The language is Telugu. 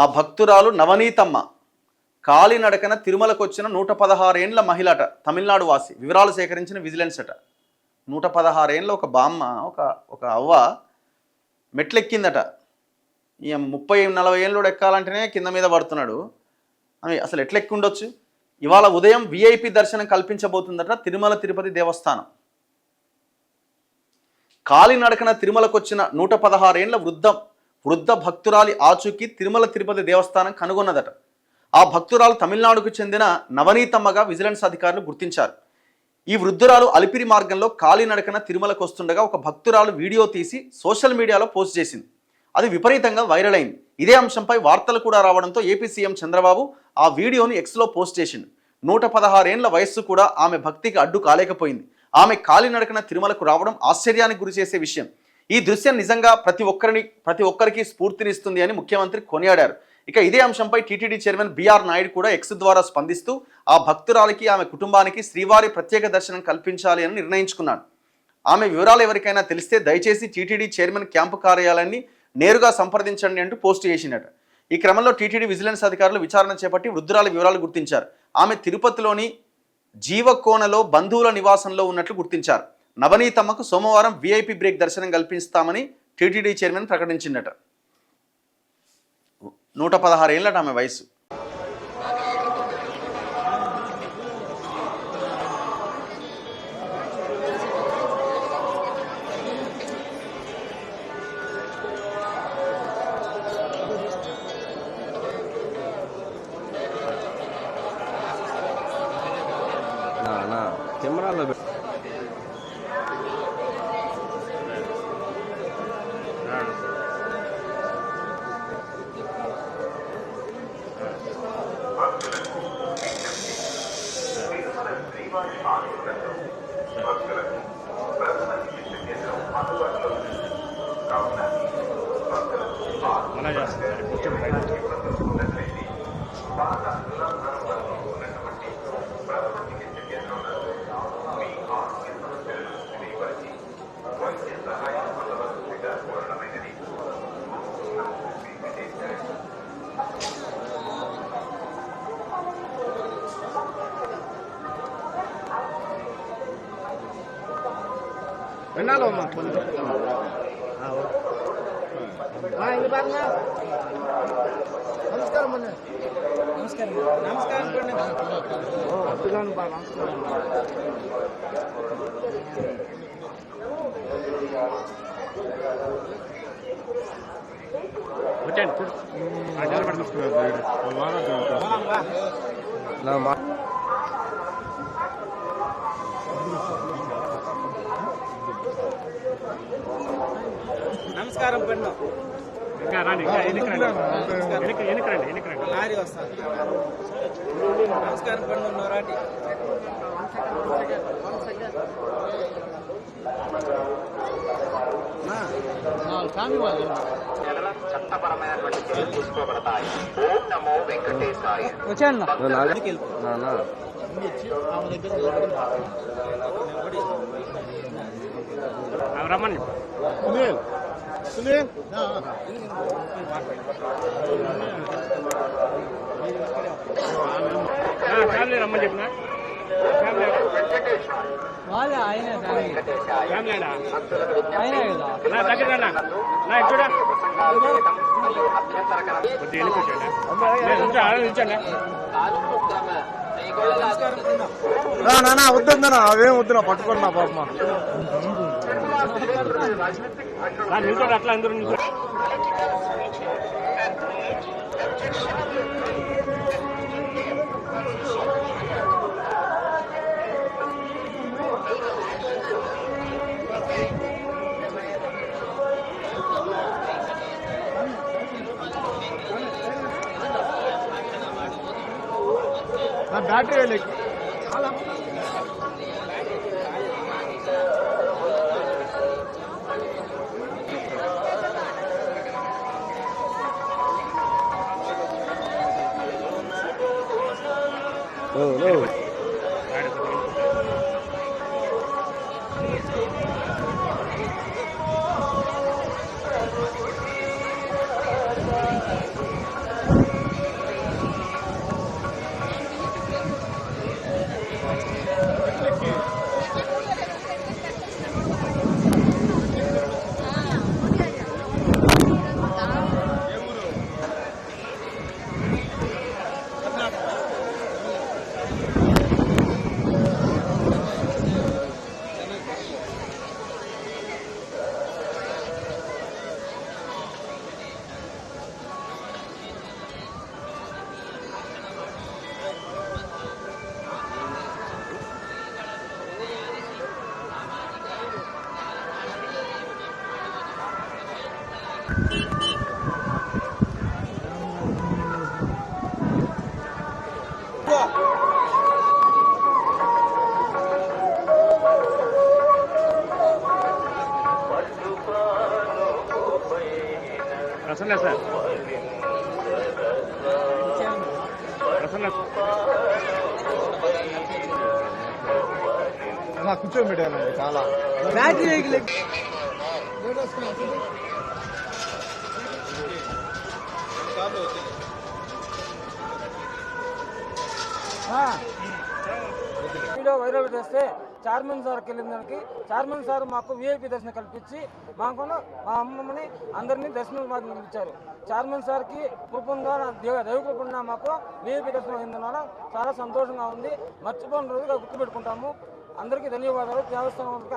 ఆ భక్తురాలు నవనీతమ్మ కాలినడకన తిరుమలకు వచ్చిన 116 ఏండ్ల మహిళట, తమిళనాడు వాసి. వివరాలు సేకరించిన విజిలెన్స్ అట. 116 ఏండ్ల ఒక బామ్మ, ఒక అవ్వ మెట్లెక్కిందట. ఈ 30-40 ఏళ్ళోడు ఎక్కాలంటేనే కింద మీద పడుతున్నాడు. అసలు ఎట్లెక్కి ఉండొచ్చు? ఇవాళ ఉదయం విఐపి దర్శనం కల్పించబోతుందట తిరుమల తిరుపతి దేవస్థానం. కాలినడకన తిరుమలకు వచ్చిన 116 ఏండ్ల వృద్ధ భక్తురాలి ఆచూకీ తిరుమల తిరుపతి దేవస్థానం కనుగొన్నదట. ఆ భక్తురాలు తమిళనాడుకు చెందిన నవనీతమ్మగా విజిలెన్స్ అధికారులు గుర్తించారు. ఈ వృద్ధురాలు అలిపిరి మార్గంలో కాలినడకన తిరుమలకు వస్తుండగా ఒక భక్తురాలు వీడియో తీసి సోషల్ మీడియాలో పోస్ట్ చేసింది. అది విపరీతంగా వైరల్ అయింది. ఇదే అంశంపై వార్తలు కూడా రావడంతో ఏపీ సీఎం చంద్రబాబు ఆ వీడియోని ఎక్స్లో పోస్ట్ చేసిండు. 116 ఏండ్ల వయస్సు కూడా ఆమె భక్తికి అడ్డు కాలేకపోయింది. ఆమె కాలినడకన తిరుమలకు రావడం ఆశ్చర్యానికి గురి చేసే విషయం. ఈ దృశ్యం నిజంగా ప్రతి ఒక్కరికి స్ఫూర్తినిస్తుంది అని ముఖ్యమంత్రి కొనియాడారు. ఇక ఇదే అంశంపై టీటీడీ చైర్మన్ బిఆర్ నాయుడు కూడా ఎక్స్ ద్వారా స్పందిస్తూ ఆ భక్తురాలికి ఆమె కుటుంబానికి శ్రీవారి ప్రత్యేక దర్శనం కల్పించాలి అని నిర్ణయించుకున్నాడు. ఆమె వివరాలు ఎవరికైనా తెలిస్తే దయచేసి టీటీడీ చైర్మన్ క్యాంపు కార్యాలయాన్ని నేరుగా సంప్రదించండి అంటూ పోస్ట్ చేసినట. ఈ క్రమంలో టీటీడీ విజిలెన్స్ అధికారులు విచారణ చేపట్టి వృద్ధురాలి వివరాలు గుర్తించారు. ఆమె తిరుపతిలోని జీవకోనలో బంధువుల నివాసంలో ఉన్నట్లు గుర్తించారు. నవనీతమ్మకు సోమవారం విఐపి బ్రేక్ దర్శనం కల్పిస్తామని టీటీడీ చైర్మన్ ప్రకటించిందట. 116 ఏళ్ళట ఆమె వయసు. కెమెరాలో என்னாலும் இங்க பாருங்க. நமஸ்காரம் பண்ணு. நமஸ்காரம் பண்ணு. அப்படிதான் பா. நமஸ்காரம். Okay good. அஜார் படுத்துறாரு. வாங்க. நான் నమస్కారం పెన్ను ఇంకా రాండి ఎన్నికరండి లారీ వస్తాను. నమస్కారం పెన్ను రాటి స్వామి వాళ్ళు చట్టపరమైనటువంటి చర్యలు తీసుకోబడతాయి. ఓం నమో వెంకటేశాయ. వచ్చాను రమ్మని సునీల్ ఫ్యామిలీ రమ్మని చెప్పిన వాళ్ళ ఆయన ఫ్యామిలీ ఆయన నా దగ్గర నా చూడ నానా వద్దన్నా అవేం వద్దురా పట్టుకున్నా పాప నిల్చోడు అట్లా అందరూ నిల్చో. బ్యాటరీ వెళ్ళి no. కూర్చోబెట్టానండి చాలా వీడియో వైరల్ చేస్తే చైర్మన్ సార్కి వెళ్ళిన దానికి చైర్మన్ సార్ మాకు విఐపి దర్శనం కల్పించి మాకు మా అమ్మమ్మని అందరినీ దర్శనం మాకు ఇచ్చారు. చైర్మన్ సార్కి కృపంగా దైవ కృపంగా మాకు విఐపి దర్శనం అయిందన్న చాలా సంతోషంగా ఉంది. మర్చిపోయిన రోజుగా గుర్తుపెట్టుకుంటాము. అందరికీ ధన్యవాదాలు. దేవస్థానం అందరికీ